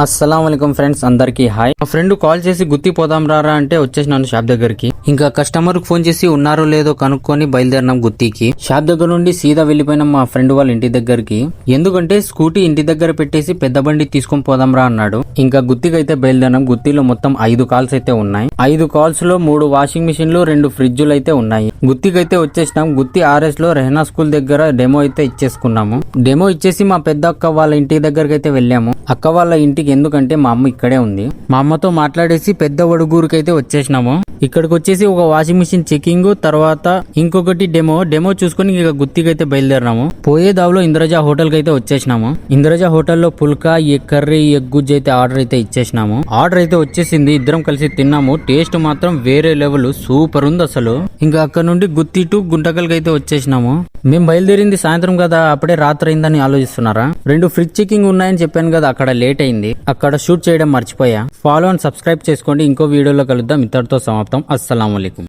అస్సలాముఅలైకుం friends, అందరికి hi. మా friend call చేసి గుత్తి పోదాం రారా అంటే వచ్చేసినాను షాప్ దగ్గరికి. ఇంకా కస్టమర్ కు ఫోన్ చేసి ఉన్నారో లేదో కనుక్కొని బయలుదేరినాం గుత్తికి. షాప్ దగ్గర నుండి సీదా వెళ్లిపోయినాం మా ఫ్రెండ్ వాళ్ళ ఇంటి దగ్గరికి. ఎందుకంటే స్కూటీ ఇంటి దగ్గర పెట్టేసి పెద్ద బండి తీసుకొని పోదాం రా అన్నాడు. ఇంకా గుత్తికి అయితే బయలుదేరినాం. గుత్తిలో మొత్తం 5 కాల్స్ అయితే ఉన్నాయి. 5 కాల్స్ లో 3 వాషింగ్ మిషన్లు 2 ఫ్రిడ్జ్లు అయితే ఉన్నాయి. గుత్తికి అయితే వచ్చేసినాం. గుత్తి RS లో రెహనా స్కూల్ దగ్గర డెమో అయితే ఇచ్చేసుకున్నాము. డెమో ఇచ్చేసి మా పెద్ద అక్క వాళ్ళ ఇంటి దగ్గరికి అయితే వెళ్ళాము. అక్క వాళ్ళ ఇంటికి ఎందుకంటే మా అమ్మ ఇక్కడే ఉంది. మా అమ్మతో మాట్లాడేసి పెద్ద వడుగూరుకి అయితే వచ్చేసినాము. ఇక్కడికి వచ్చేసి ఒక వాషింగ్ మిషన్ చెకింగ్, తర్వాత ఇంకొకటి డెమో చూసుకుని ఇక గుత్తికి అయితే బయలుదేరినాము. పోయే దావలో ఇంద్రజ హోటల్ కి అయితే వచ్చేసినాము. ఇంద్రజ హోటల్లో పుల్కా, ఎగ్ కర్రీ, ఎగ్ గుజ్జు అయితే ఆర్డర్ అయితే ఇచ్చేసినాము. ఆర్డర్ అయితే వచ్చేసింది. ఇద్దరం కలిసి తిన్నాము. టేస్ట్ మాత్రం వేరే లెవెల్, సూపర్ ఉంది అసలు. ఇంకా అక్కడ నుండి గుత్తి టు గుంటకల్కి అయితే వచ్చేసినాము. మేము బయలుదేరింది సాయంత్రం కదా, అప్పుడే రాత్రి అయిందని ఆలోచిస్తున్నారా? 2 ఫ్రిడ్జ్ చెకింగ్ ఉన్నాయని చెప్పాను కదా, అక్కడ లేట్ అయింది. అక్కడ షూట్ చేయడం మర్చిపోయా. ఫాలో అండ్ సబ్స్క్రైబ్ చేసుకోండి. ఇంకో వీడియోలో కలుద్దాం. ఇంతటితో సమాప్తం. అస్సలాము అలైకుం.